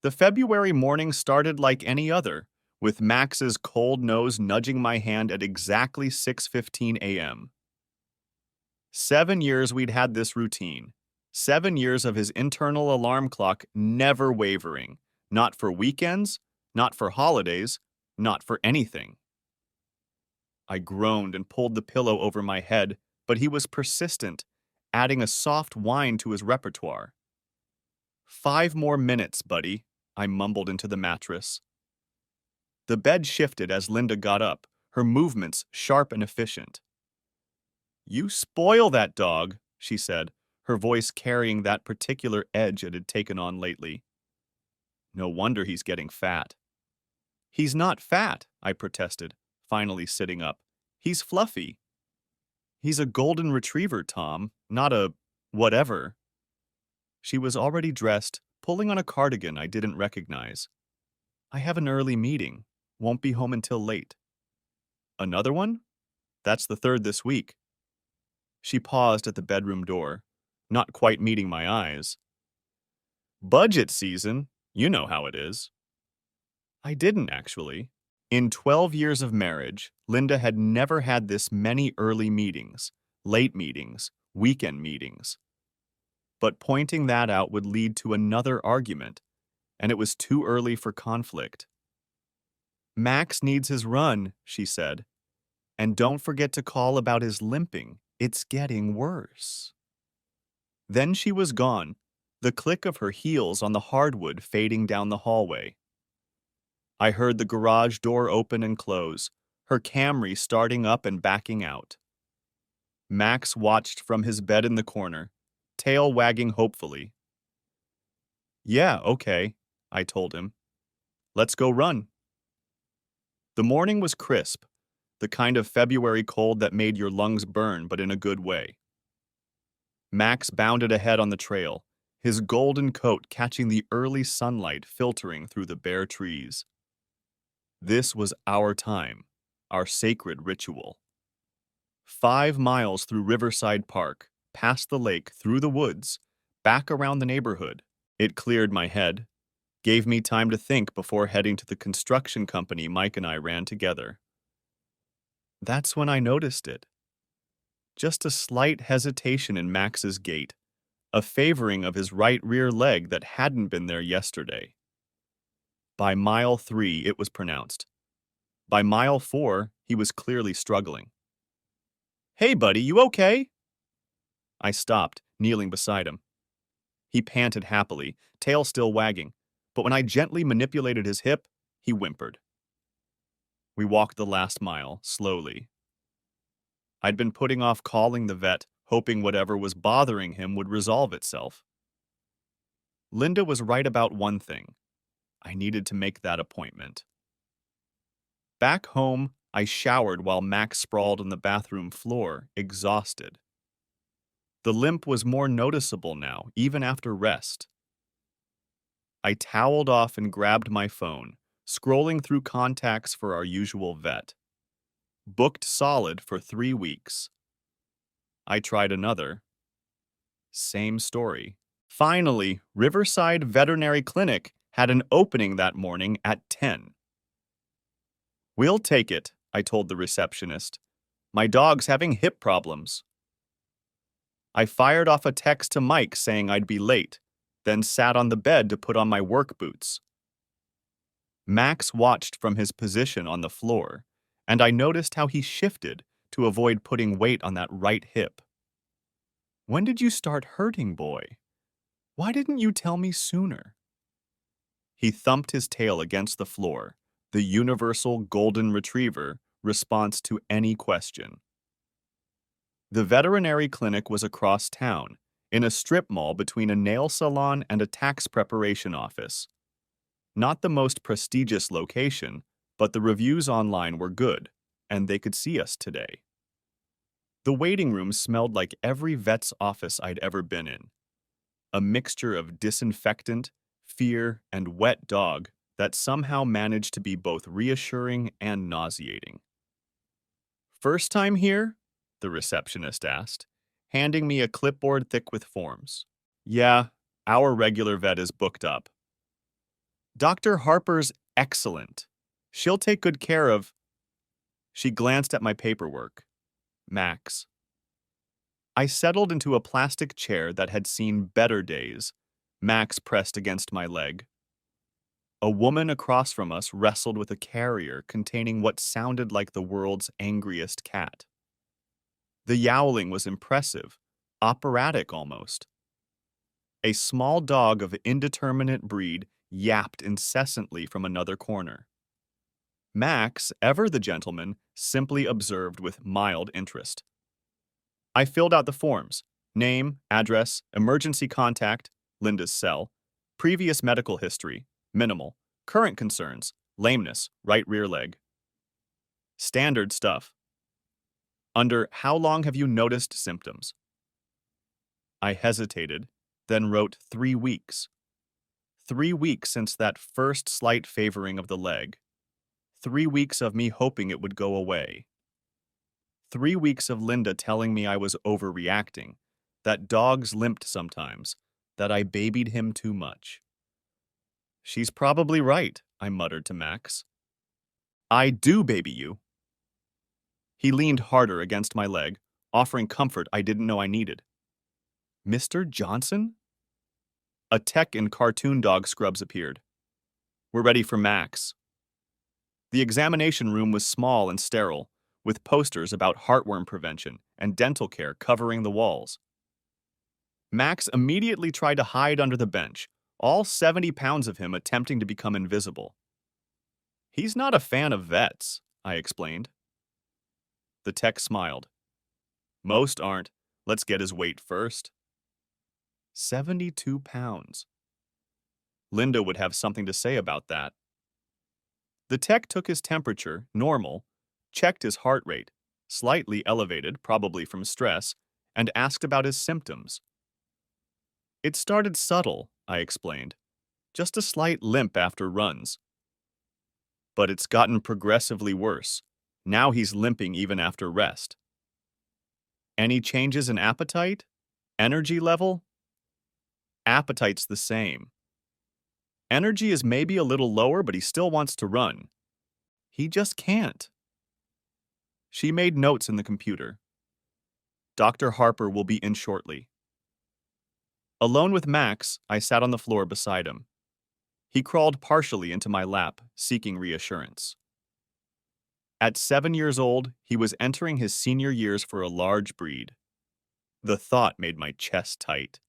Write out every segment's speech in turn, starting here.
The February morning started like any other, with Max's cold nose nudging my hand at exactly 6:15 a.m. 7 years we'd had this routine. 7 years of his internal alarm clock never wavering. Not for weekends, not for holidays, not for anything. I groaned and pulled the pillow over my head, but he was persistent, adding a soft whine to his repertoire. 5 more minutes, buddy, I mumbled into the mattress. The bed shifted as Linda got up, her movements sharp and efficient. You spoil that dog, she said, her voice carrying that particular edge it had taken on lately. No wonder he's getting fat. He's not fat, I protested, finally sitting up. He's fluffy. He's a golden retriever, Tom, not a whatever. She was already dressed, pulling on a cardigan I didn't recognize. I have an early meeting. Won't be home until late. Another one? That's the third this week. She paused at the bedroom door, not quite meeting my eyes. Budget season, you know how it is. I didn't, actually. In 12 years of marriage, Linda had never had this many early meetings, late meetings, weekend meetings. But pointing that out would lead to another argument, and it was too early for conflict. Max needs his run, she said. And don't forget to call about his limping. It's getting worse. Then she was gone, the click of her heels on the hardwood fading down the hallway. I heard the garage door open and close, her Camry starting up and backing out. Max watched from his bed in the corner, tail wagging hopefully. Yeah, okay, I told him. Let's go run. The morning was crisp, the kind of February cold that made your lungs burn, but in a good way. Max bounded ahead on the trail, his golden coat catching the early sunlight filtering through the bare trees. This was our time, our sacred ritual. 5 miles through Riverside Park, past the lake, through the woods, back around the neighborhood. It cleared my head, gave me time to think before heading to the construction company Mike and I ran together. That's when I noticed it. Just a slight hesitation in Max's gait, a favoring of his right rear leg that hadn't been there yesterday. By mile 3, it was pronounced. By mile 4, he was clearly struggling. Hey, buddy, you okay? I stopped, kneeling beside him. He panted happily, tail still wagging, but when I gently manipulated his hip, he whimpered. We walked the last mile, slowly. I'd been putting off calling the vet, hoping whatever was bothering him would resolve itself. Linda was right about one thing. I needed to make that appointment. Back home, I showered while Max sprawled on the bathroom floor, exhausted. The limp was more noticeable now, even after rest. I toweled off and grabbed my phone, scrolling through contacts for our usual vet. Booked solid for 3 weeks. I tried another. Same story. Finally, Riverside Veterinary Clinic had an opening that morning at 10. We'll take it, I told the receptionist. My dog's having hip problems. I fired off a text to Mike saying I'd be late, then sat on the bed to put on my work boots. Max watched from his position on the floor, and I noticed how he shifted to avoid putting weight on that right hip. When did you start hurting, boy? Why didn't you tell me sooner? He thumped his tail against the floor, the universal golden retriever response to any question. The veterinary clinic was across town, in a strip mall between a nail salon and a tax preparation office. Not the most prestigious location, but the reviews online were good, and they could see us today. The waiting room smelled like every vet's office I'd ever been in. A mixture of disinfectant, fear, and wet dog that somehow managed to be both reassuring and nauseating. First time here? The receptionist asked, handing me a clipboard thick with forms. Yeah, our regular vet is booked up. Dr. Harper's excellent. She'll take good care of. She glanced at my paperwork. Max. I settled into a plastic chair that had seen better days. Max pressed against my leg. A woman across from us wrestled with a carrier containing what sounded like the world's angriest cat. The yowling was impressive, operatic almost. A small dog of indeterminate breed yapped incessantly from another corner. Max, ever the gentleman, simply observed with mild interest. I filled out the forms: name, address, emergency contact, Linda's cell, previous medical history, minimal, current concerns, lameness, right rear leg. Standard stuff. Under how long have you noticed symptoms? I hesitated, then wrote 3 weeks. 3 weeks since that first slight favoring of the leg. 3 weeks of me hoping it would go away. 3 weeks of Linda telling me I was overreacting, that dogs limped sometimes, that I babied him too much. She's probably right, I muttered to Max. I do baby you. He leaned harder against my leg, offering comfort I didn't know I needed. Mr. Johnson? A tech in cartoon dog scrubs appeared. We're ready for Max. The examination room was small and sterile, with posters about heartworm prevention and dental care covering the walls. Max immediately tried to hide under the bench, all 70 pounds of him attempting to become invisible. He's not a fan of vets, I explained. The tech smiled. Most aren't. Let's get his weight first. 72 pounds. Linda would have something to say about that. The tech took his temperature, normal, checked his heart rate, slightly elevated, probably from stress, and asked about his symptoms. It started subtle, I explained. Just a slight limp after runs. But it's gotten progressively worse. Now he's limping even after rest. Any changes in appetite? Energy level? Appetite's the same. Energy is maybe a little lower, but he still wants to run. He just can't. She made notes in the computer. Dr. Harper will be in shortly. Alone with Max, I sat on the floor beside him. He crawled partially into my lap, seeking reassurance. At 7 years old, he was entering his senior years for a large breed. The thought made my chest tight.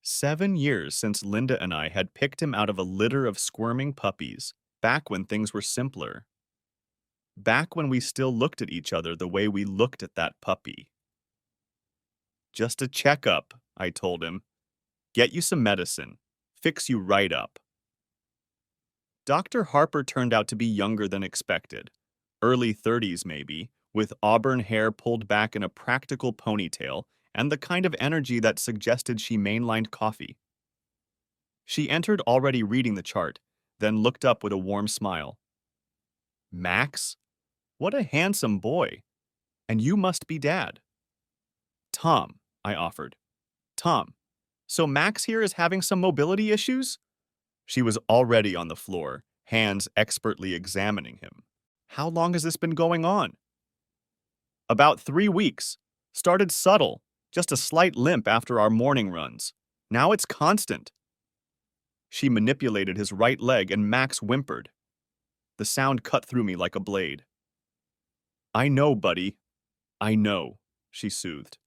7 years since Linda and I had picked him out of a litter of squirming puppies, back when things were simpler. Back when we still looked at each other the way we looked at that puppy. Just a checkup, I told him. Get you some medicine. Fix you right up. Dr. Harper turned out to be younger than expected. Early 30s maybe, with auburn hair pulled back in a practical ponytail and the kind of energy that suggested she mainlined coffee. She entered already reading the chart, then looked up with a warm smile. Max? What a handsome boy. And you must be Dad. Tom, I offered. Tom, so Max here is having some mobility issues? She was already on the floor, hands expertly examining him. How long has this been going on? About 3 weeks. Started subtle, just a slight limp after our morning runs. Now it's constant. She manipulated his right leg and Max whimpered. The sound cut through me like a blade. I know, buddy. I know, she soothed.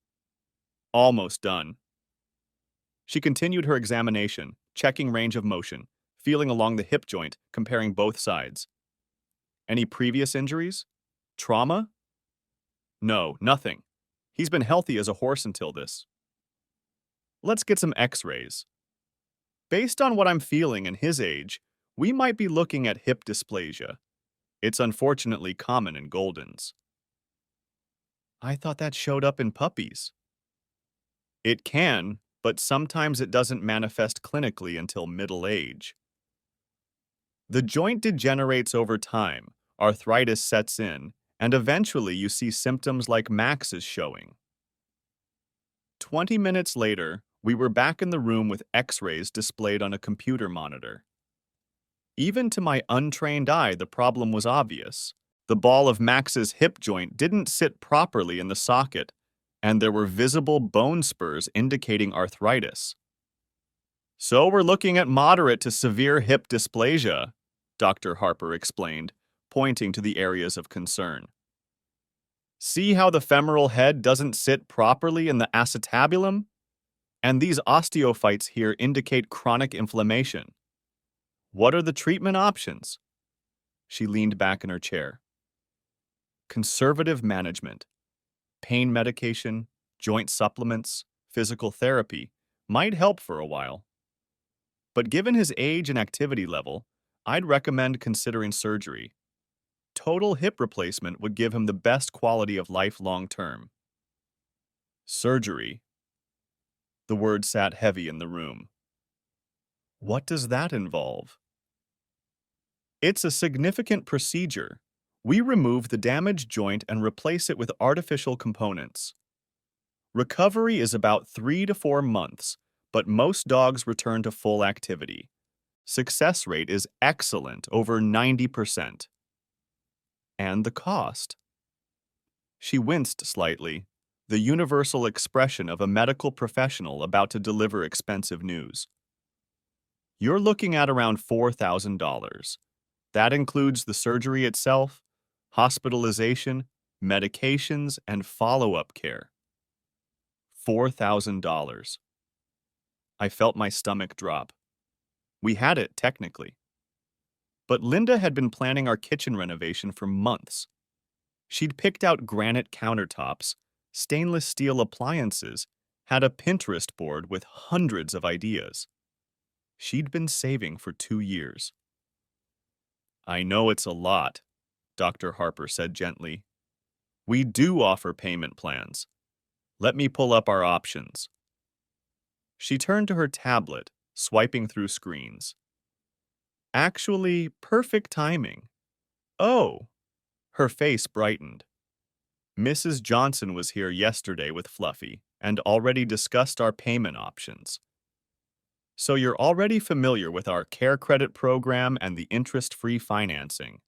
Almost done. She continued her examination, checking range of motion, feeling along the hip joint, comparing both sides. Any previous injuries? Trauma? No, nothing. He's been healthy as a horse until this. Let's get some x-rays. Based on what I'm feeling and his age, we might be looking at hip dysplasia. It's unfortunately common in Goldens. I thought that showed up in puppies. It can, but sometimes it doesn't manifest clinically until middle age. The joint degenerates over time, arthritis sets in, and eventually you see symptoms like Max is showing. 20 minutes later, we were back in the room with x-rays displayed on a computer monitor. Even to my untrained eye, the problem was obvious. The ball of Max's hip joint didn't sit properly in the socket, and there were visible bone spurs indicating arthritis. So we're looking at moderate to severe hip dysplasia, Dr. Harper explained, pointing to the areas of concern. See how the femoral head doesn't sit properly in the acetabulum? And these osteophytes here indicate chronic inflammation. What are the treatment options? She leaned back in her chair. Conservative management, pain medication, joint supplements, physical therapy might help for a while. But given his age and activity level, I'd recommend considering surgery. Total hip replacement would give him the best quality of life long term. Surgery. The word sat heavy in the room. What does that involve? It's a significant procedure. We remove the damaged joint and replace it with artificial components. Recovery is about 3 to 4 months, but most dogs return to full activity. Success rate is excellent, over 90%. And the cost? She winced slightly, the universal expression of a medical professional about to deliver expensive news. You're looking at around $4,000. That includes the surgery itself, hospitalization, medications, and follow-up care. $4,000. I felt my stomach drop. We had it, technically. But Linda had been planning our kitchen renovation for months. She'd picked out granite countertops, stainless steel appliances, had a Pinterest board with hundreds of ideas. She'd been saving for 2 years. I know it's a lot, Dr. Harper said gently. We do offer payment plans. Let me pull up our options. She turned to her tablet, swiping through screens. Actually, perfect timing. Oh, her face brightened. Mrs. Johnson was here yesterday with Fluffy and already discussed our payment options. So you're already familiar with our care credit program and the interest-free financing.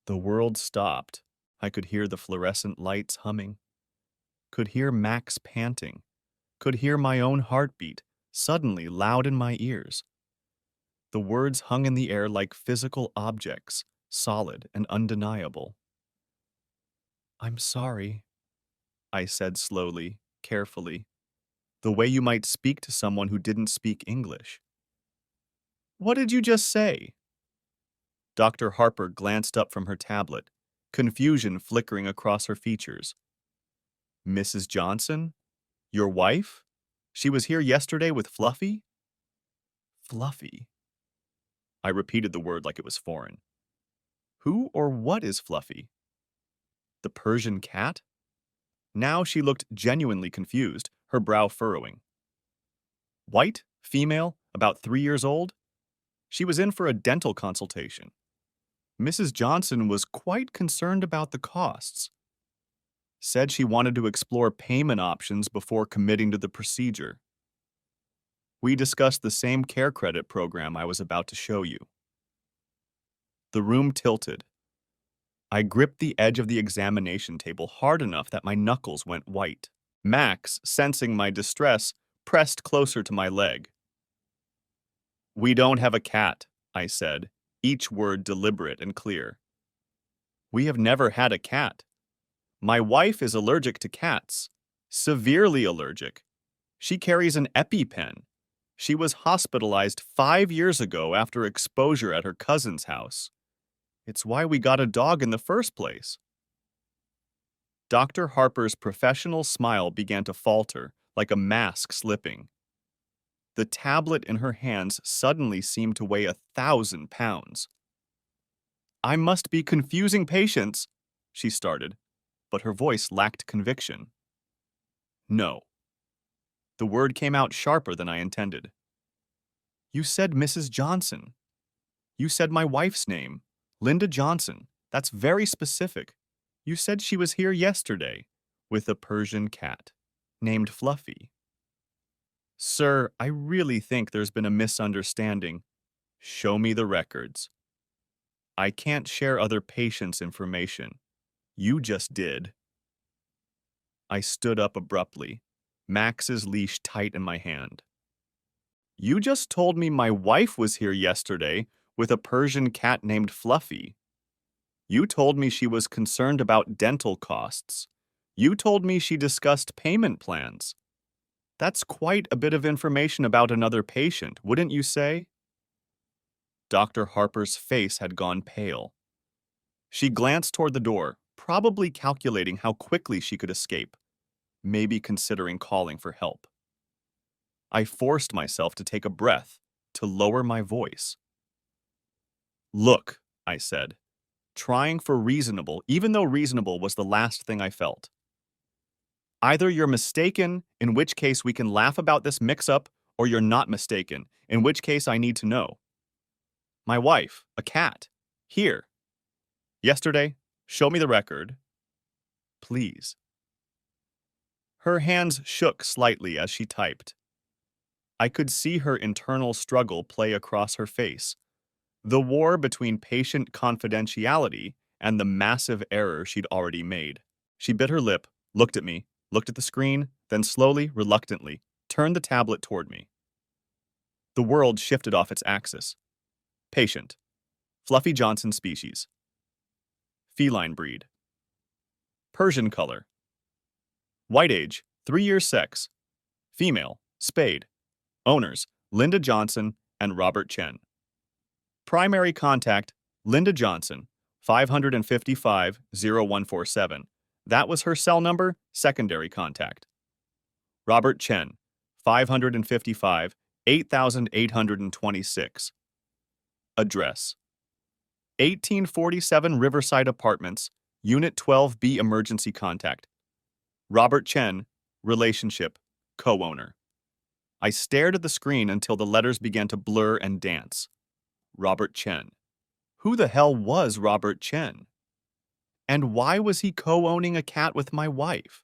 The world stopped. I could hear the fluorescent lights humming. Could hear Max panting. Could hear my own heartbeat, suddenly loud in my ears. The words hung in the air like physical objects, solid and undeniable. I'm sorry, I said slowly, carefully, the way you might speak to someone who didn't speak English. What did you just say? Dr. Harper glanced up from her tablet, confusion flickering across her features. Mrs. Johnson? Your wife? She was here yesterday with Fluffy? Fluffy. I repeated the word like it was foreign. Who or what is Fluffy? The Persian cat? Now she looked genuinely confused, her brow furrowing. White, female, about 3 years old? She was in for a dental consultation. Mrs. Johnson was quite concerned about the costs. Said she wanted to explore payment options before committing to the procedure. We discussed the same care credit program I was about to show you. The room tilted. I gripped the edge of the examination table hard enough that my knuckles went white. Max, sensing my distress, pressed closer to my leg. We don't have a cat, I said, each word deliberate and clear. We have never had a cat. My wife is allergic to cats, severely allergic. She carries an EpiPen. She was hospitalized 5 years ago after exposure at her cousin's house. It's why we got a dog in the first place. Dr. Harper's professional smile began to falter, like a mask slipping. The tablet in her hands suddenly seemed to weigh 1,000 pounds. I must be confusing patients, she started, but her voice lacked conviction. No. The word came out sharper than I intended. You said Mrs. Johnson. You said my wife's name, Linda Johnson. That's very specific. You said she was here yesterday with a Persian cat named Fluffy. Sir, I really think there's been a misunderstanding, Show me the records. I can't share other patients' information. You just did. I stood up abruptly, Max's leash tight in my hand. You just told me my wife was here yesterday with a Persian cat named Fluffy. You told me she was concerned about dental costs. You told me she discussed payment plans. That's quite a bit of information about another patient, wouldn't you say? Dr. Harper's face had gone pale. She glanced toward the door, probably calculating how quickly she could escape, maybe considering calling for help. I forced myself to take a breath, to lower my voice. Look, I said, trying for reasonable, even though reasonable was the last thing I felt. Either you're mistaken, in which case we can laugh about this mix-up, or you're not mistaken, in which case I need to know. My wife, a cat, here. Yesterday, show me the record. Please. Her hands shook slightly as she typed. I could see her internal struggle play across her face, the war between patient confidentiality and the massive error she'd already made. She bit her lip, looked at me, looked at the screen, then slowly, reluctantly, turned the tablet toward me. The world shifted off its axis. Patient. Fluffy Johnson species. Feline breed. Persian color. White age, 3 years sex. Female, spayed. Owners, Linda Johnson and Robert Chen. Primary contact, Linda Johnson, 555-0147. That was her cell number, secondary contact. Robert Chen, 555-8826. Address: 1847 Riverside Apartments, Unit 12B emergency contact. Robert Chen, relationship, co-owner. I stared at the screen until the letters began to blur and dance. Robert Chen. Who the hell was Robert Chen? And why was he co-owning a cat with my wife?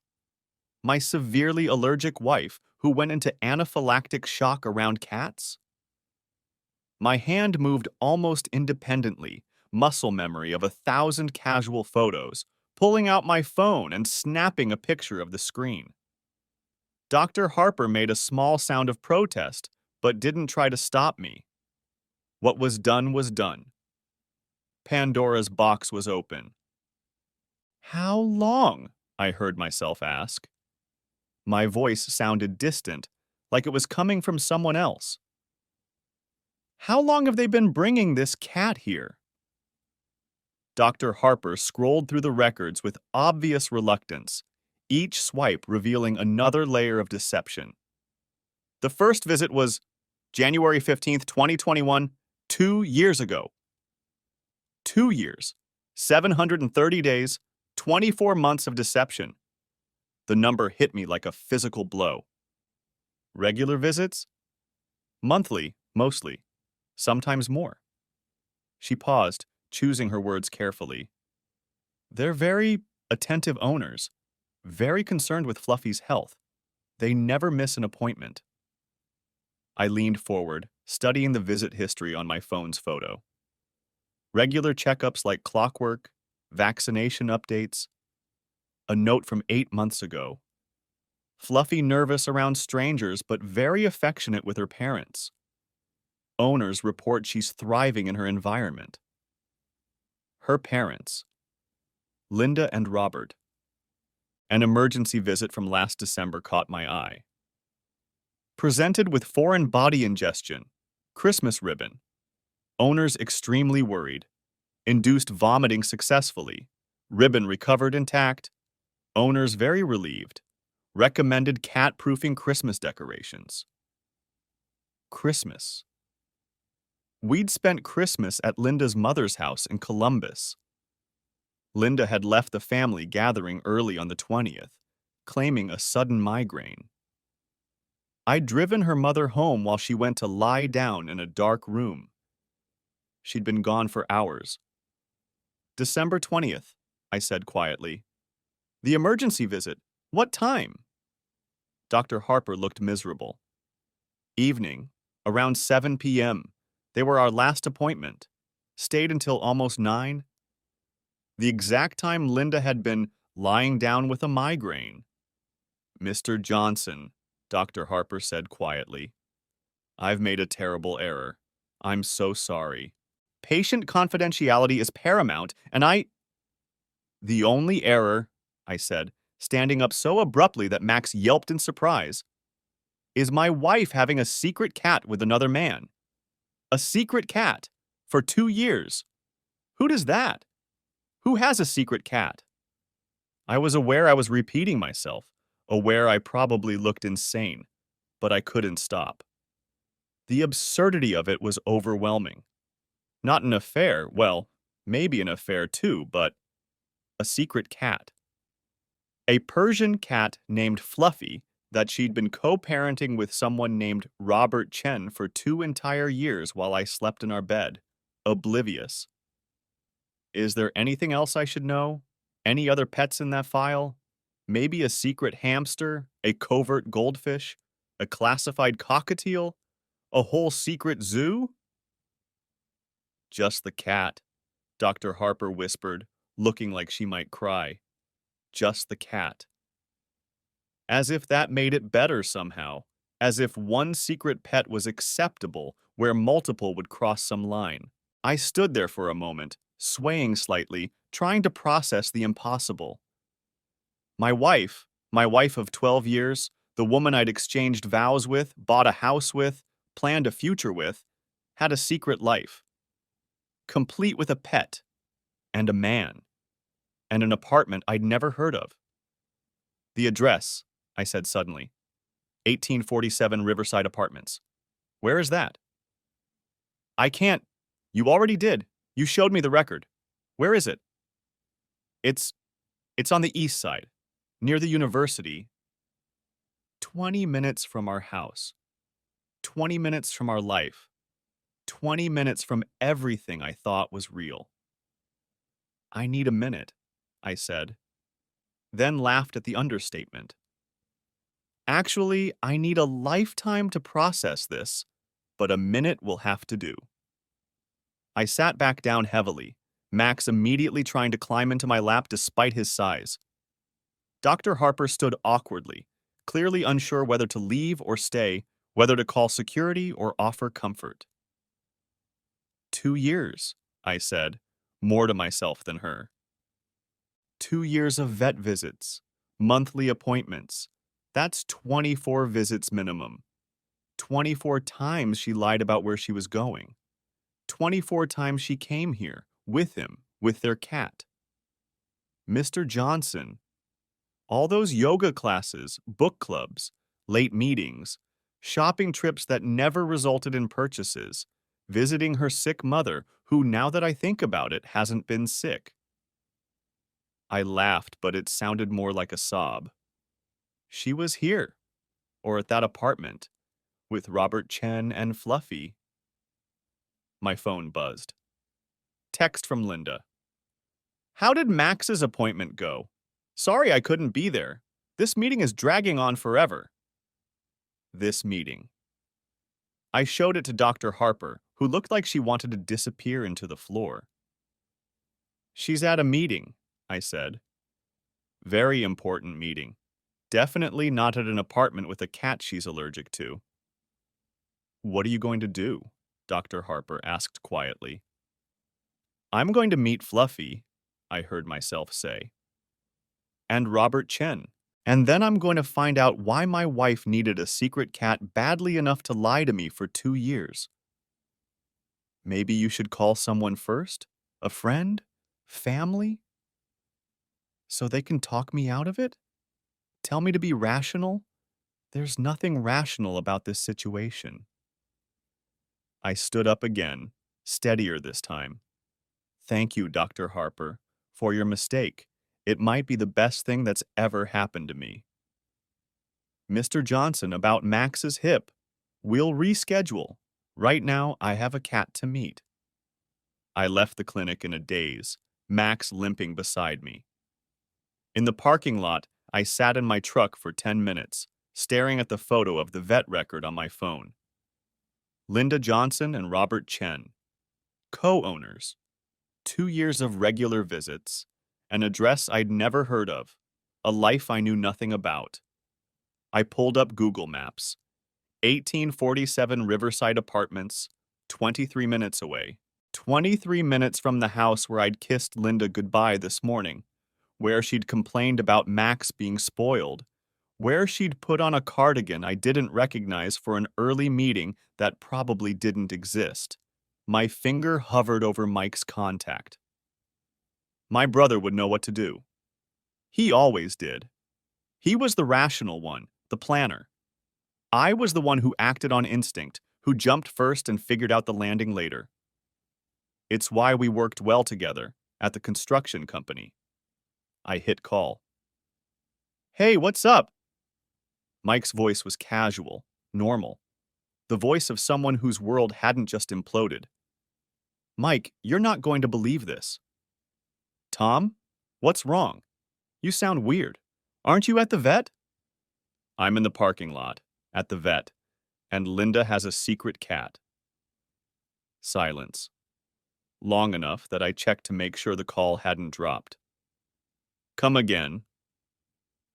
My severely allergic wife who went into anaphylactic shock around cats? My hand moved almost independently, muscle memory of 1,000 casual photos, pulling out my phone and snapping a picture of the screen. Dr. Harper made a small sound of protest, but didn't try to stop me. What was done was done. Pandora's box was open. How long? I heard myself ask. My voice sounded distant, like it was coming from someone else. How long have they been bringing this cat here? Dr. Harper scrolled through the records with obvious reluctance, each swipe revealing another layer of deception. The first visit was January 15th, 2021, 2 years ago. 2 years, 730 days, 24 months of deception. The number hit me like a physical blow. Regular visits? Monthly, mostly. Sometimes more. She paused, choosing her words carefully. They're very attentive owners, very concerned with Fluffy's health. They never miss an appointment. I leaned forward, studying the visit history on my phone's photo. Regular checkups like clockwork, vaccination updates. A note from 8 months ago. Fluffy nervous around strangers, but very affectionate with her parents. Owners report she's thriving in her environment. Her parents. Linda and Robert. An emergency visit from last December caught my eye. Presented with foreign body ingestion, Christmas ribbon. Owners extremely worried. Induced vomiting successfully. Ribbon recovered intact. Owners very relieved. Recommended cat-proofing Christmas decorations. Christmas. We'd spent Christmas at Linda's mother's house in Columbus. Linda had left the family gathering early on the 20th, claiming a sudden migraine. I'd driven her mother home while she went to lie down in a dark room. She'd been gone for hours. December 20th, I said quietly. The emergency visit. What time? Dr. Harper looked miserable. Evening, around 7 p.m. They were our last appointment. Stayed until almost 9. The exact time Linda had been lying down with a migraine. Mr. Johnson, Dr. Harper said quietly, I've made a terrible error. I'm so sorry. Patient confidentiality is paramount, and The only error, I said, standing up so abruptly that Max yelped in surprise, is my wife having a secret cat with another man. A secret cat. For 2 years. Who does that? Who has a secret cat? I was aware I was repeating myself, aware I probably looked insane, but I couldn't stop. The absurdity of it was overwhelming. Not an affair, well, maybe an affair too, but a secret cat. A Persian cat named Fluffy that she'd been co-parenting with someone named Robert Chen for 2 entire years while I slept in our bed, oblivious. Is there anything else I should know? Any other pets in that file? Maybe a secret hamster, a covert goldfish, a classified cockatiel, a whole secret zoo? Just the cat, Dr. Harper whispered, looking like she might cry. Just the cat. As if that made it better somehow. As if one secret pet was acceptable where multiple would cross some line. I stood there for a moment, swaying slightly, trying to process the impossible. My wife of 12 years, the woman I'd exchanged vows with, bought a house with, planned a future with, had a secret life. Complete with a pet, and a man, and an apartment I'd never heard of. The address, I said suddenly. 1847 Riverside Apartments. Where is that? I can't. You already did. You showed me the record. Where is it? It's on the east side, near the university. 20 minutes from our house. 20 minutes from our life. 20 minutes from everything I thought was real. I need a minute, I said, then laughed at the understatement. Actually, I need a lifetime to process this, but a minute will have to do. I sat back down heavily, Max immediately trying to climb into my lap despite his size. Dr. Harper stood awkwardly, clearly unsure whether to leave or stay, whether to call security or offer comfort. 2 years, I said, more to myself than her. 2 years of vet visits, monthly appointments. That's 24 visits minimum. 24 times she lied about where she was going. 24 times she came here, with him, with their cat. Mr. Johnson. All those yoga classes, book clubs, late meetings, shopping trips that never resulted in purchases, visiting her sick mother, who, now that I think about it, hasn't been sick. I laughed, but it sounded more like a sob. She was here, or at that apartment, with Robert Chen and Fluffy. My phone buzzed. Text from Linda. How did Max's appointment go? Sorry I couldn't be there. This meeting is dragging on forever. This meeting. I showed it to Dr. Harper, who looked like she wanted to disappear into the floor. She's at a meeting, I said. Very important meeting. Definitely not at an apartment with a cat she's allergic to. What are you going to do? Dr. Harper asked quietly. I'm going to meet Fluffy, I heard myself say. And Robert Chen. And then I'm going to find out why my wife needed a secret cat badly enough to lie to me for 2 years. Maybe you should call someone first? A friend? Family? So they can talk me out of it? Tell me to be rational? There's nothing rational about this situation. I stood up again, steadier this time. Thank you, Dr. Harper, for your mistake. It might be the best thing that's ever happened to me. Mr. Johnson, about Max's hip. We'll reschedule. Right now, I have a cat to meet. I left the clinic in a daze, Max limping beside me. In the parking lot, I sat in my truck for 10 minutes, staring at the photo of the vet record on my phone. Linda Johnson and Robert Chen, co-owners, 2 years of regular visits, an address I'd never heard of, a life I knew nothing about. I pulled up Google Maps. 1847 Riverside Apartments, 23 minutes away. 23 minutes from the house where I'd kissed Linda goodbye this morning, where she'd complained about Max being spoiled, where she'd put on a cardigan I didn't recognize for an early meeting that probably didn't exist. My finger hovered over Mike's contact. My brother would know what to do. He always did. He was the rational one, the planner. I was the one who acted on instinct, who jumped first and figured out the landing later. It's why we worked well together at the construction company. I hit call. Hey, what's up? Mike's voice was casual, normal, the voice of someone whose world hadn't just imploded. Mike, you're not going to believe this. Tom, what's wrong? You sound weird. Aren't you at the vet? I'm in the parking lot, at the vet, and Linda has a secret cat. Silence. Long enough that I checked to make sure the call hadn't dropped. Come again.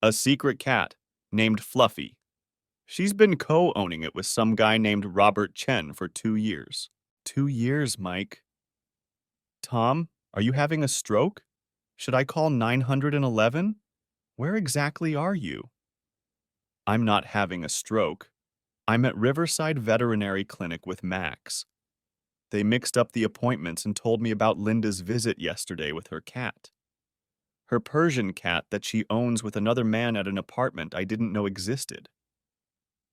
A secret cat, named Fluffy. She's been co-owning it with some guy named Robert Chen for 2 years. 2 years, Mike. Tom, are you having a stroke? Should I call 911? Where exactly are you? I'm not having a stroke. I'm at Riverside Veterinary Clinic with Max. They mixed up the appointments and told me about Linda's visit yesterday with her cat. Her Persian cat that she owns with another man at an apartment I didn't know existed.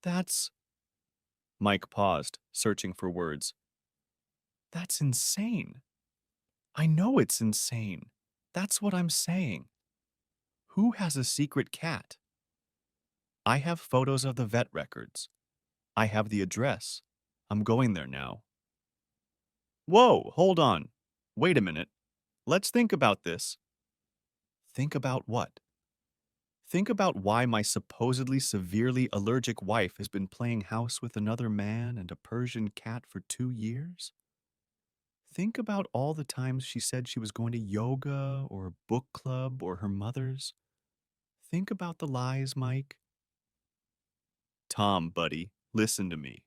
That's... Mike paused, searching for words. That's insane. I know it's insane. That's what I'm saying. Who has a secret cat? I have photos of the vet records. I have the address. I'm going there now. Whoa, hold on. Wait a minute. Let's think about this. Think about what? Think about why my supposedly severely allergic wife has been playing house with another man and a Persian cat for 2 years? Think about all the times she said she was going to yoga or book club or her mother's. Think about the lies, Mike. Tom, buddy, listen to me.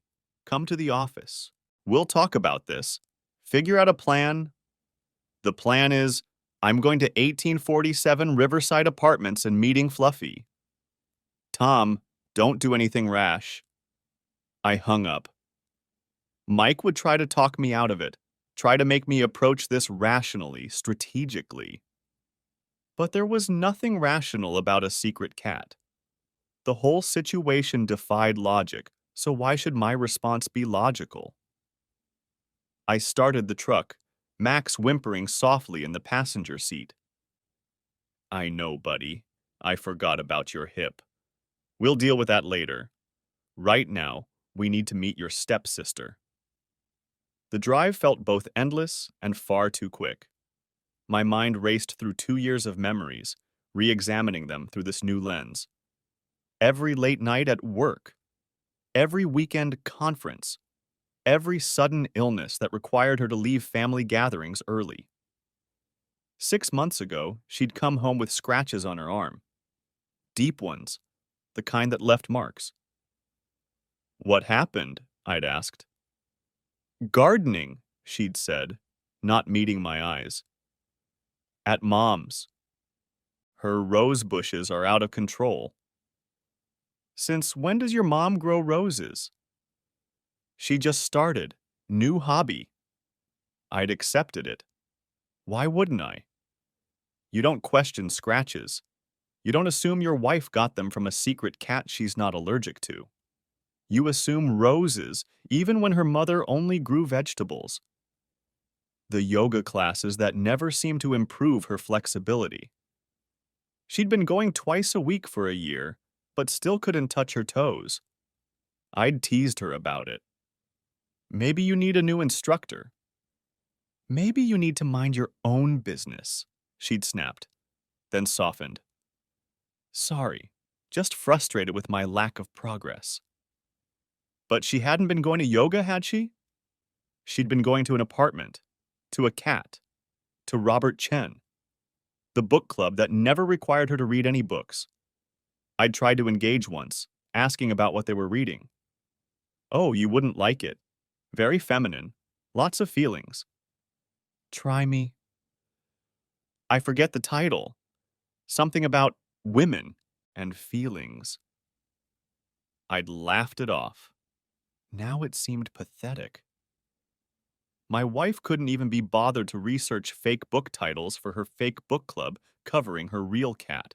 Come to the office. We'll talk about this. Figure out a plan. The plan is, I'm going to 1847 Riverside Apartments and meeting Fluffy. Tom, don't do anything rash. I hung up. Mike would try to talk me out of it, try to make me approach this rationally, strategically. But there was nothing rational about a secret cat. The whole situation defied logic, so why should my response be logical? I started the truck, Max whimpering softly in the passenger seat. I know, buddy. I forgot about your hip. We'll deal with that later. Right now, we need to meet your stepsister. The drive felt both endless and far too quick. My mind raced through 2 years of memories, re-examining them through this new lens. Every late night at work, every weekend conference, every sudden illness that required her to leave family gatherings early. 6 months ago, she'd come home with scratches on her arm. Deep ones, the kind that left marks. What happened? I'd asked. Gardening, she'd said, not meeting my eyes. At Mom's. Her rose bushes are out of control. Since when does your mom grow roses? She just started. New hobby. I'd accepted it. Why wouldn't I? You don't question scratches. You don't assume your wife got them from a secret cat she's not allergic to. You assume roses, even when her mother only grew vegetables. The yoga classes that never seemed to improve her flexibility. She'd been going twice a week for a year, but still couldn't touch her toes. I'd teased her about it. Maybe you need a new instructor. Maybe you need to mind your own business, she'd snapped, then softened. Sorry, just frustrated with my lack of progress. But she hadn't been going to yoga, had she? She'd been going to an apartment, to a cat, to Robert Chen, the book club that never required her to read any books. I'd tried to engage once, asking about what they were reading. Oh, you wouldn't like it. Very feminine. Lots of feelings. Try me. I forget the title. Something about women and feelings. I'd laughed it off. Now it seemed pathetic. My wife couldn't even be bothered to research fake book titles for her fake book club covering her real cat.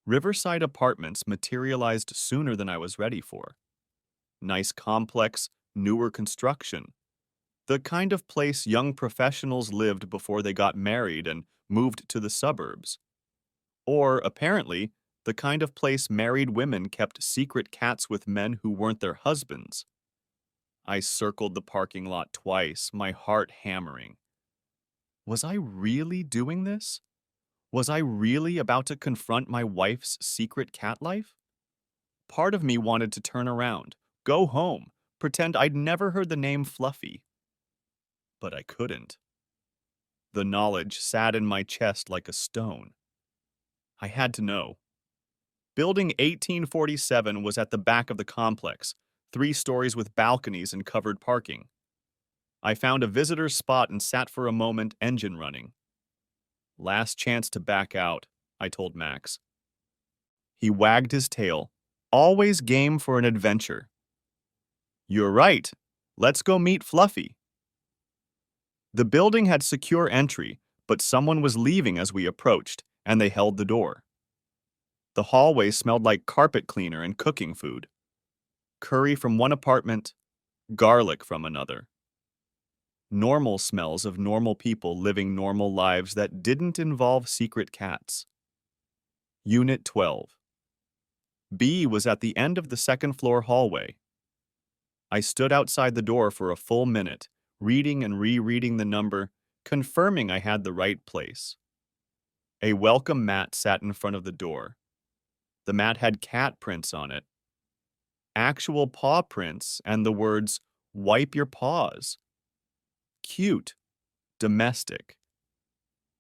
Riverside Apartments materialized sooner than I was ready for. Nice complex, newer construction. The kind of place young professionals lived before they got married and moved to the suburbs. Or, apparently, the kind of place married women kept secret cats with men who weren't their husbands. I circled the parking lot twice, my heart hammering. Was I really doing this? Was I really about to confront my wife's secret cat life? Part of me wanted to turn around, go home, pretend I'd never heard the name Fluffy. But I couldn't. The knowledge sat in my chest like a stone. I had to know. Building 1847 was at the back of the complex, 3 stories with balconies and covered parking. I found a visitor's spot and sat for a moment, engine running. Last chance to back out, I told Max. He wagged his tail, always game for an adventure. You're right. Let's go meet Fluffy. The building had secure entry, but someone was leaving as we approached, and they held the door. The hallway smelled like carpet cleaner and cooking food. Curry from one apartment, garlic from another. Normal smells of normal people living normal lives that didn't involve secret cats. Unit 12. B was at the end of the second-floor hallway. I stood outside the door for a full minute, reading and rereading the number, confirming I had the right place. A welcome mat sat in front of the door. The mat had cat prints on it. Actual paw prints and the words, "Wipe your paws." Cute. Domestic.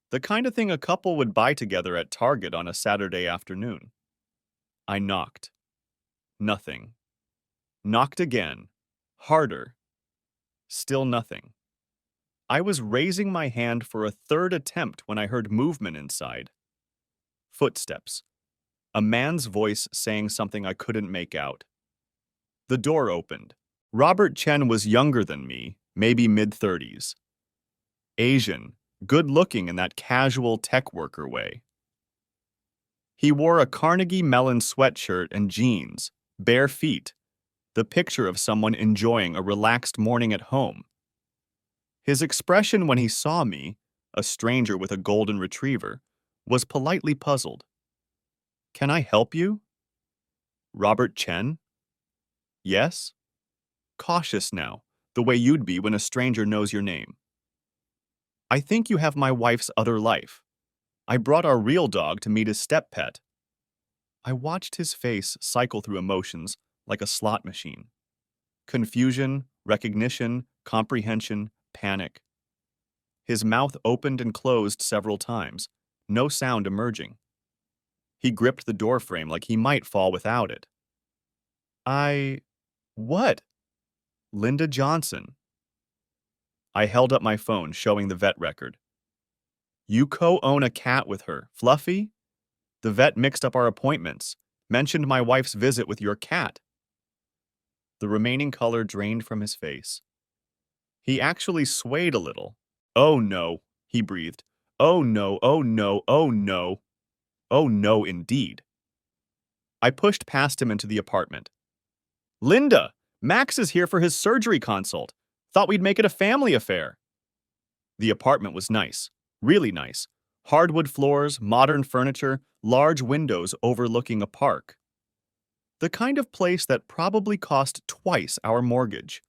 The kind of thing a couple would buy together at Target on a Saturday afternoon. I knocked. Nothing. Knocked again. Harder. Still nothing. I was raising my hand for a third attempt when I heard movement inside. Footsteps. A man's voice saying something I couldn't make out. The door opened. Robert Chen was younger than me, maybe mid-30s. Asian, good-looking in that casual tech worker way. He wore a Carnegie Mellon sweatshirt and jeans, bare feet, the picture of someone enjoying a relaxed morning at home. His expression when he saw me, a stranger with a golden retriever, was politely puzzled. "Can I help you?" Robert Chen? Yes? Cautious now, the way you'd be when a stranger knows your name. I think you have my wife's other life. I brought our real dog to meet his step pet. I watched his face cycle through emotions like a slot machine. Confusion, recognition, comprehension, panic. His mouth opened and closed several times, no sound emerging. He gripped the doorframe like he might fall without it. What? Linda Johnson. I held up my phone, showing the vet record. You co-own a cat with her, Fluffy? The vet mixed up our appointments, mentioned my wife's visit with your cat. The remaining color drained from his face. He actually swayed a little. Oh no, he breathed. Oh no, oh no, oh no. Oh no, indeed. I pushed past him into the apartment. Linda, Max is here for his surgery consult. Thought we'd make it a family affair. The apartment was nice, really nice. Hardwood floors, modern furniture, large windows overlooking a park. The kind of place that probably cost twice our mortgage.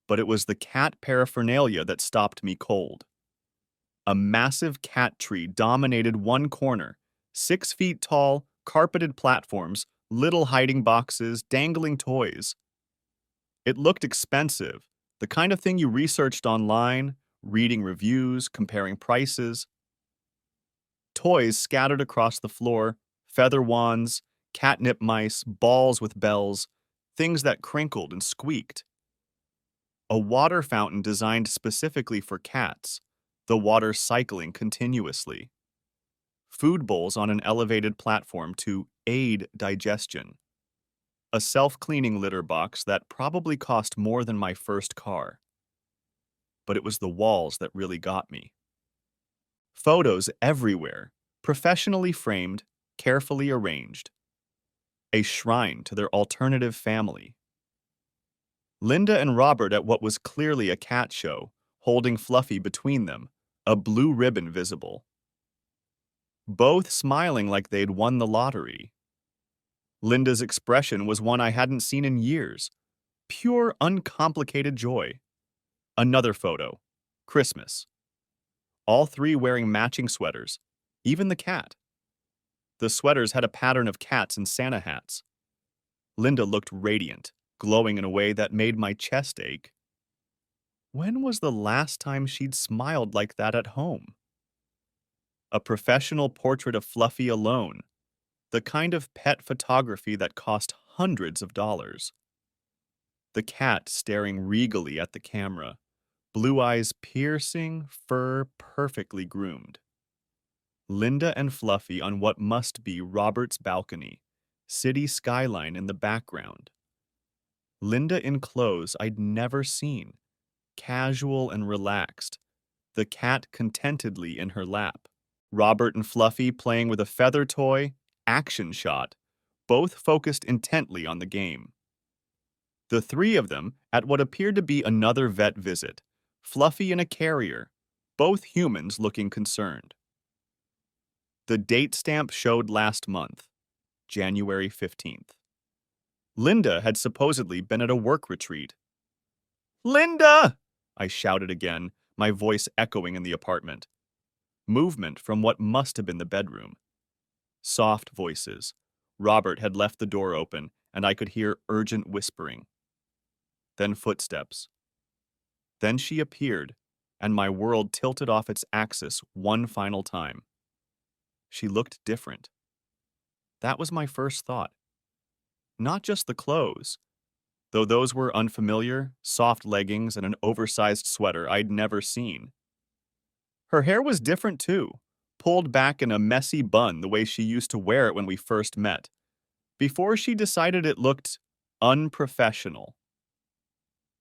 But it was the cat paraphernalia that stopped me cold. A massive cat tree dominated one corner, 6 feet tall, carpeted platforms, little hiding boxes, dangling toys. It looked expensive, the kind of thing you researched online, reading reviews, comparing prices. Toys scattered across the floor, feather wands, catnip mice, balls with bells, things that crinkled and squeaked. A water fountain designed specifically for cats, the water cycling continuously. Food bowls on an elevated platform to aid digestion. A self-cleaning litter box that probably cost more than my first car. But it was the walls that really got me. Photos everywhere, professionally framed, carefully arranged. A shrine to their alternative family. Linda and Robert at what was clearly a cat show, holding Fluffy between them, a blue ribbon visible. Both smiling like they'd won the lottery. Linda's expression was one I hadn't seen in years. Pure, uncomplicated joy. Another photo. Christmas. All three wearing matching sweaters, even the cat. The sweaters had a pattern of cats and Santa hats. Linda looked radiant, glowing in a way that made my chest ache. When was the last time she'd smiled like that at home? A professional portrait of Fluffy alone, the kind of pet photography that cost hundreds of dollars. The cat staring regally at the camera, blue eyes piercing, fur perfectly groomed. Linda and Fluffy on what must be Robert's balcony, city skyline in the background. Linda in clothes I'd never seen, casual and relaxed, the cat contentedly in her lap. Robert and Fluffy playing with a feather toy, action shot, both focused intently on the game. The three of them at what appeared to be another vet visit, Fluffy in a carrier, both humans looking concerned. The date stamp showed last month, January 15th. Linda had supposedly been at a work retreat. "Linda!" I shouted again, my voice echoing in the apartment. Movement from what must have been the bedroom. Soft voices. Robert had left the door open, and I could hear urgent whispering. Then footsteps. Then she appeared, and my world tilted off its axis one final time. She looked different. That was my first thought. Not just the clothes, though those were unfamiliar, soft leggings and an oversized sweater I'd never seen. Her hair was different too, pulled back in a messy bun the way she used to wear it when we first met, before she decided it looked unprofessional.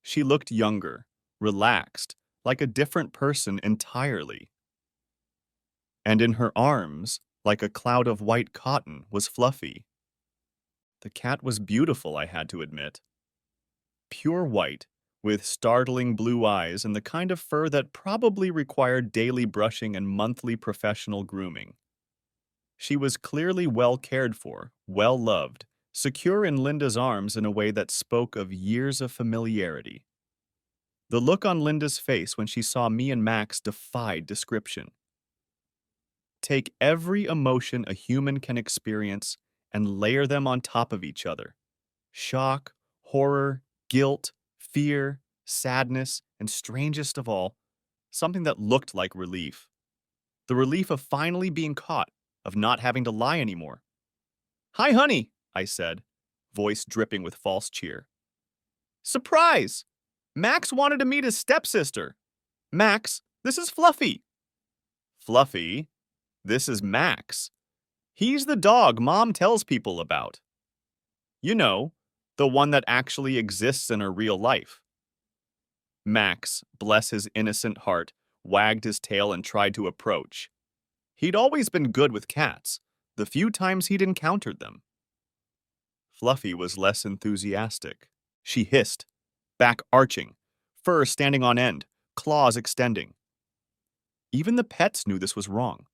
She looked younger, relaxed, like a different person entirely. And in her arms, like a cloud of white cotton, was Fluffy. The cat was beautiful, I had to admit. Pure white, with startling blue eyes and the kind of fur that probably required daily brushing and monthly professional grooming. She was clearly well cared for, well loved, secure in Linda's arms in a way that spoke of years of familiarity. The look on Linda's face when she saw me and Max defied description. Take every emotion a human can experience and layer them on top of each other. Shock, horror, guilt, fear, sadness, and strangest of all, something that looked like relief. The relief of finally being caught, of not having to lie anymore. "Hi, honey," I said, voice dripping with false cheer. "Surprise! Max wanted to meet his stepsister. Max, this is Fluffy." "Fluffy? This is Max. He's the dog Mom tells people about. You know, the one that actually exists in her real life." Max, bless his innocent heart, wagged his tail and tried to approach. He'd always been good with cats, the few times he'd encountered them. Fluffy was less enthusiastic. She hissed, back arching, fur standing on end, claws extending. Even the pets knew this was wrong.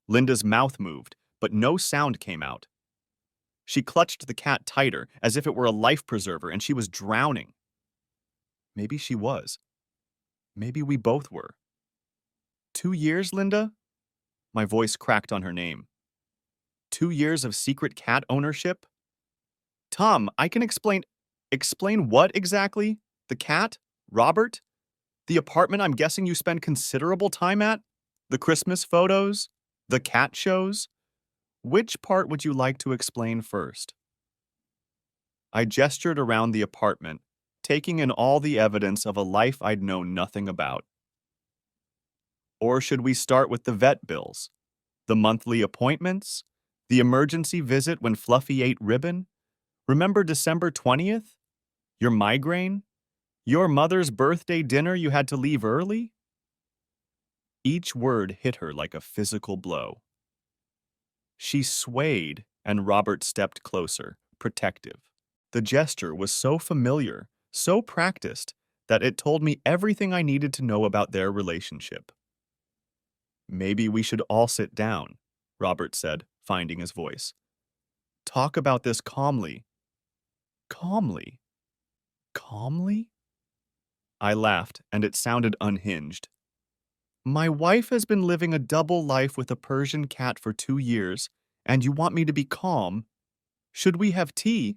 Linda's mouth moved, but no sound came out. She clutched the cat tighter, as if it were a life preserver and she was drowning. Maybe she was. Maybe we both were. 2 years, Linda? My voice cracked on her name. 2 years of secret cat ownership? Tom, I can explain. Explain what exactly? The cat? Robert? The apartment I'm guessing you spend considerable time at? The Christmas photos? The cat shows? Which part would you like to explain first? I gestured around the apartment, taking in all the evidence of a life I'd known nothing about. Or should we start with the vet bills? The monthly appointments? The emergency visit when Fluffy ate ribbon? Remember December 20th? Your migraine? Your mother's birthday dinner you had to leave early? Each word hit her like a physical blow. She swayed, and Robert stepped closer, protective. The gesture was so familiar, so practiced, that it told me everything I needed to know about their relationship. Maybe we should all sit down, Robert said, finding his voice. Talk about this calmly. Calmly? Calmly? I laughed, and it sounded unhinged. My wife has been living a double life with a Persian cat for 2 years, and you want me to be calm? Should we have tea?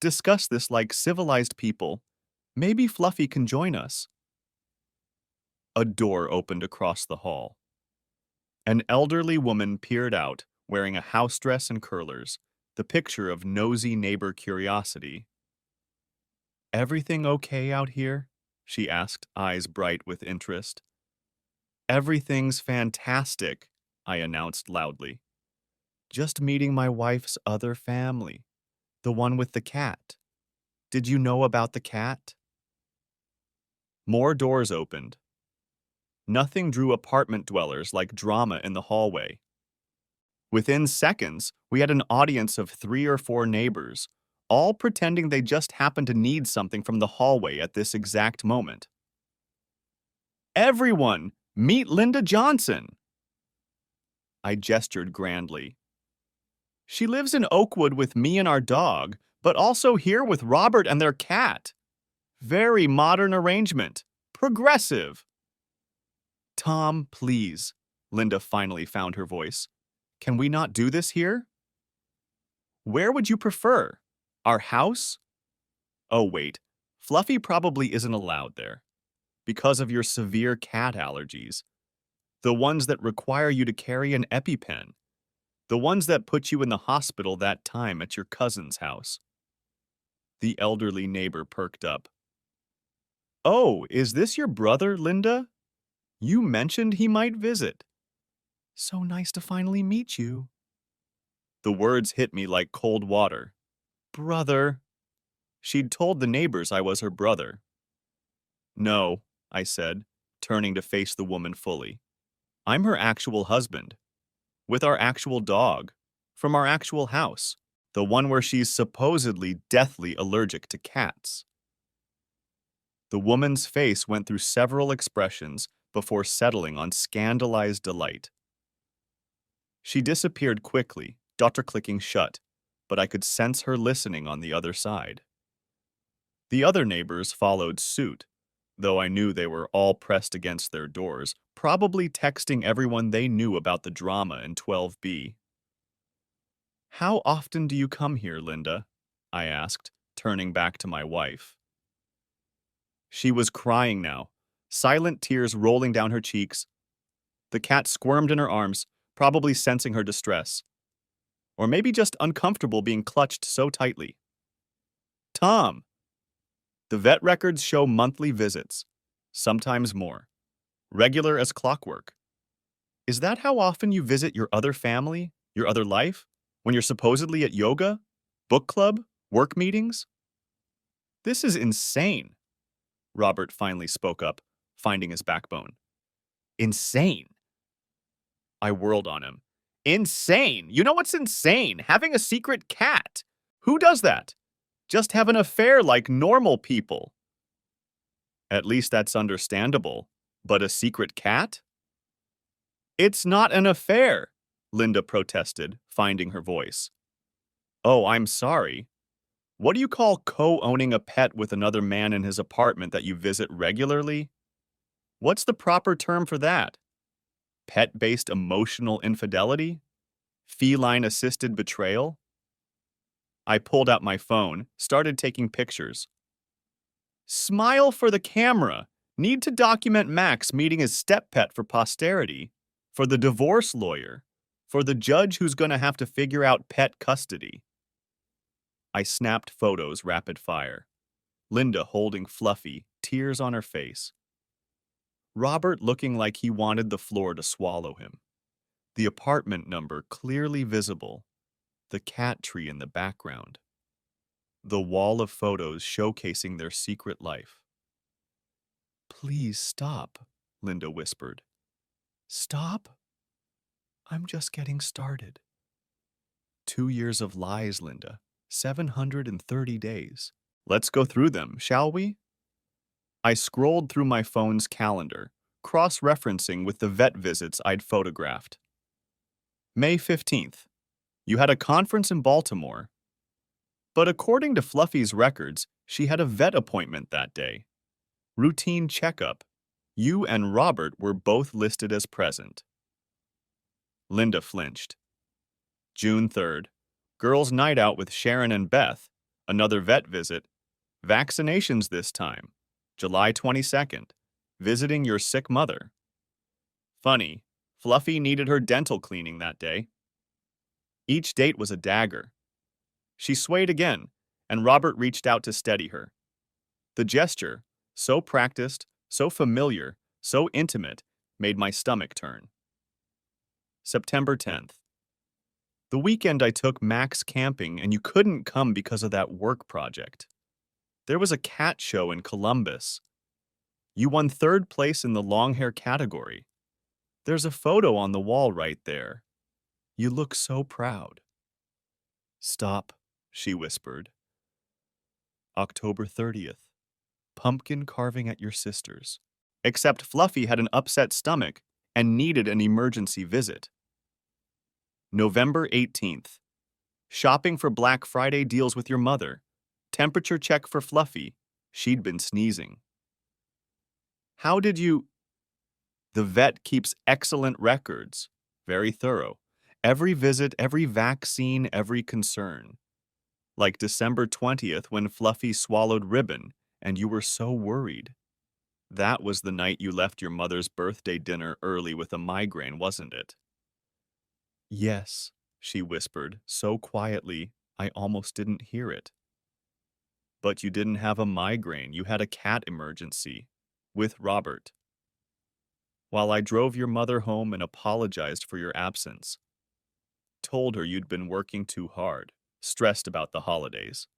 Discuss this like civilized people. Maybe Fluffy can join us. A door opened across the hall. An elderly woman peered out, wearing a house dress and curlers, the picture of nosy neighbor curiosity. Everything okay out here? She asked, eyes bright with interest. Everything's fantastic, I announced loudly. Just meeting my wife's other family, the one with the cat. Did you know about the cat? More doors opened. Nothing drew apartment dwellers like drama in the hallway. Within seconds, we had an audience of 3 or 4 neighbors, all pretending they just happened to need something from the hallway at this exact moment. Everyone, meet Linda Johnson! I gestured grandly. She lives in Oakwood with me and our dog, but also here with Robert and their cat. Very modern arrangement. Progressive. Tom, please. Linda finally found her voice. Can we not do this here? Where would you prefer? Our house? Oh, wait. Fluffy probably isn't allowed there. Because of your severe cat allergies. The ones that require you to carry an EpiPen. The ones that put you in the hospital that time at your cousin's house. The elderly neighbor perked up. Oh, is this your brother, Linda? You mentioned he might visit. So nice to finally meet you. The words hit me like cold water. Brother. She'd told the neighbors I was her brother. No, I said, turning to face the woman fully. I'm her actual husband. With our actual dog. From our actual house. The one where she's supposedly deathly allergic to cats. The woman's face went through several expressions before settling on scandalized delight. She disappeared quickly, door clicking shut, but I could sense her listening on the other side. The other neighbors followed suit, though I knew they were all pressed against their doors, probably texting everyone they knew about the drama in 12B. How often do you come here, Linda? I asked, turning back to my wife. She was crying now, silent tears rolling down her cheeks. The cat squirmed in her arms, probably sensing her distress. Or maybe just uncomfortable being clutched so tightly. Tom! The vet records show monthly visits, sometimes more. Regular as clockwork. Is that how often you visit your other family, your other life? When you're supposedly at yoga, book club, work meetings? This is insane. Robert finally spoke up, finding his backbone. Insane. I whirled on him. Insane! You know what's insane? Having a secret cat. Who does that? Just have an affair like normal people. At least that's understandable. But a secret cat? It's not an affair, Linda protested, finding her voice. Oh, I'm sorry. What do you call co-owning a pet with another man in his apartment that you visit regularly? What's the proper term for that? Pet-based emotional infidelity? Feline-assisted betrayal? I pulled out my phone, started taking pictures. Smile for the camera. Need to document Max meeting his step pet for posterity. For the divorce lawyer. For the judge who's going to have to figure out pet custody. I snapped photos rapid fire. Linda holding Fluffy, tears on her face. Robert looking like he wanted the floor to swallow him. The apartment number clearly visible. The cat tree in the background. The wall of photos showcasing their secret life. Please stop, Linda whispered. Stop? I'm just getting started. 2 years of lies, Linda. 730 days. Let's go through them, shall we? I scrolled through my phone's calendar, cross-referencing with the vet visits I'd photographed. May 15th. You had a conference in Baltimore. But according to Fluffy's records, she had a vet appointment that day. Routine checkup. You and Robert were both listed as present. Linda flinched. June 3rd. Girls' night out with Sharon and Beth. Another vet visit. Vaccinations this time. July 22nd. Visiting your sick mother. Funny, Fluffy needed her dental cleaning that day. Each date was a dagger. She swayed again, and Robert reached out to steady her. The gesture, so practiced, so familiar, so intimate, made my stomach turn. September 10th. The weekend I took Max camping and you couldn't come because of that work project. There was a cat show in Columbus. You won 3rd place in the long hair category. There's a photo on the wall right there. You look so proud. Stop, she whispered. October 30th. Pumpkin carving at your sister's. Except Fluffy had an upset stomach and needed an emergency visit. November 18th. Shopping for Black Friday deals with your mother. Temperature check for Fluffy. She'd been sneezing. How did you... The vet keeps excellent records. Very thorough. Every visit, every vaccine, every concern. Like December 20th when Fluffy swallowed ribbon and you were so worried. That was the night you left your mother's birthday dinner early with a migraine, wasn't it? Yes, she whispered, so quietly I almost didn't hear it. But you didn't have a migraine, you had a cat emergency. With Robert. While I drove your mother home and apologized for your absence. Told her you'd been working too hard, stressed about the holidays.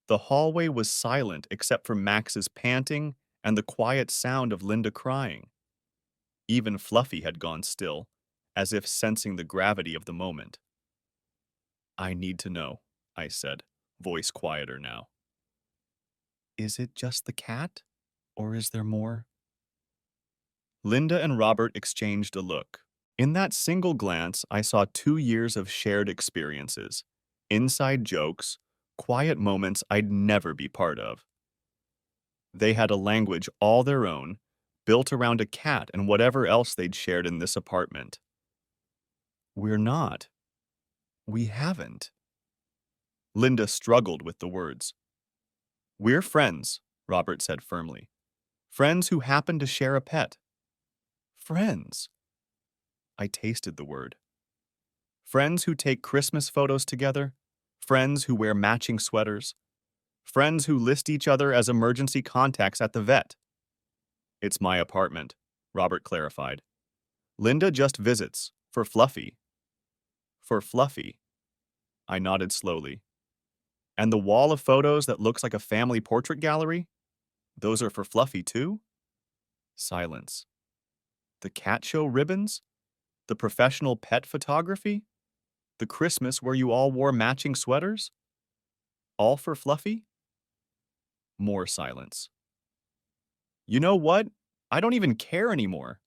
The hallway was silent except for Max's panting and the quiet sound of Linda crying. Even Fluffy had gone still, as if sensing the gravity of the moment. I need to know, I said, voice quieter now. Is it just the cat, or is there more? Linda and Robert exchanged a look. In that single glance, I saw 2 years of shared experiences, inside jokes, quiet moments I'd never be part of. They had a language all their own, built around a cat and whatever else they'd shared in this apartment. We're not. We haven't. Linda struggled with the words. We're friends, Robert said firmly. Friends who happen to share a pet. Friends. I tasted the word. Friends who take Christmas photos together. Friends who wear matching sweaters. Friends who list each other as emergency contacts at the vet. It's my apartment, Robert clarified. Linda just visits, for Fluffy. For Fluffy. I nodded slowly. And the wall of photos that looks like a family portrait gallery? Those are for Fluffy too? Silence. The cat show ribbons? The professional pet photography? The Christmas where you all wore matching sweaters? All for Fluffy? More silence. You know what? I don't even care anymore.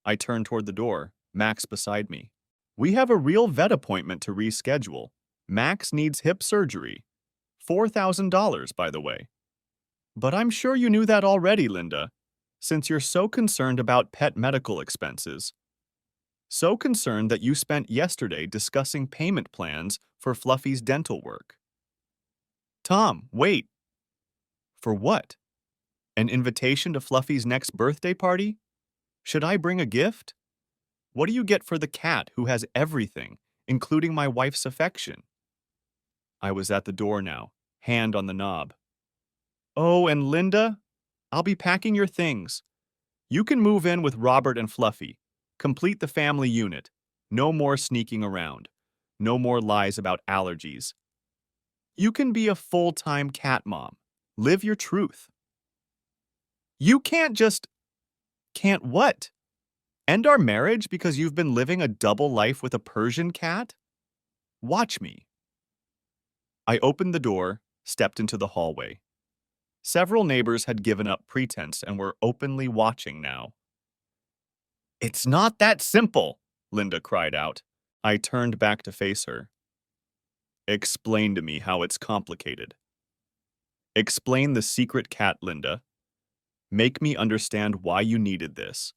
I turned toward the door, Max beside me. We have a real vet appointment to reschedule. Max needs hip surgery. $4,000, by the way. But I'm sure you knew that already, Linda, since you're so concerned about pet medical expenses. So concerned that you spent yesterday discussing payment plans for Fluffy's dental work. Tom, wait. For what? An invitation to Fluffy's next birthday party? Should I bring a gift? What do you get for the cat who has everything, including my wife's affection? I was at the door now, hand on the knob. Oh, and Linda, I'll be packing your things. You can move in with Robert and Fluffy. Complete the family unit. No more sneaking around. No more lies about allergies. You can be a full-time cat mom. Live your truth. You can't just... Can't what? End our marriage because you've been living a double life with a Persian cat? Watch me. I opened the door, stepped into the hallway. Several neighbors had given up pretense and were openly watching now. It's not that simple, Linda cried out. I turned back to face her. Explain to me how it's complicated. Explain the secret cat, Linda. Make me understand why you needed this.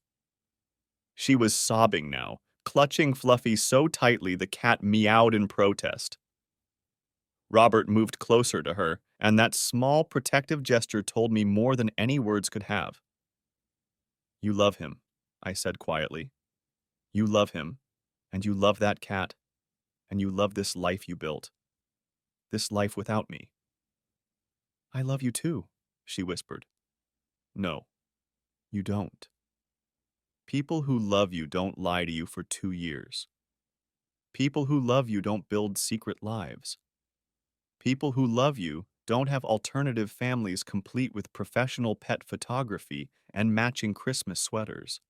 She was sobbing now, clutching Fluffy so tightly the cat meowed in protest. Robert moved closer to her, and that small protective gesture told me more than any words could have. You love him, I said quietly. You love him, and you love that cat, and you love this life you built. This life without me. I love you too, she whispered. No, you don't. People who love you don't lie to you for 2 years. People who love you don't build secret lives. People who love you don't have alternative families complete with professional pet photography and matching Christmas sweaters.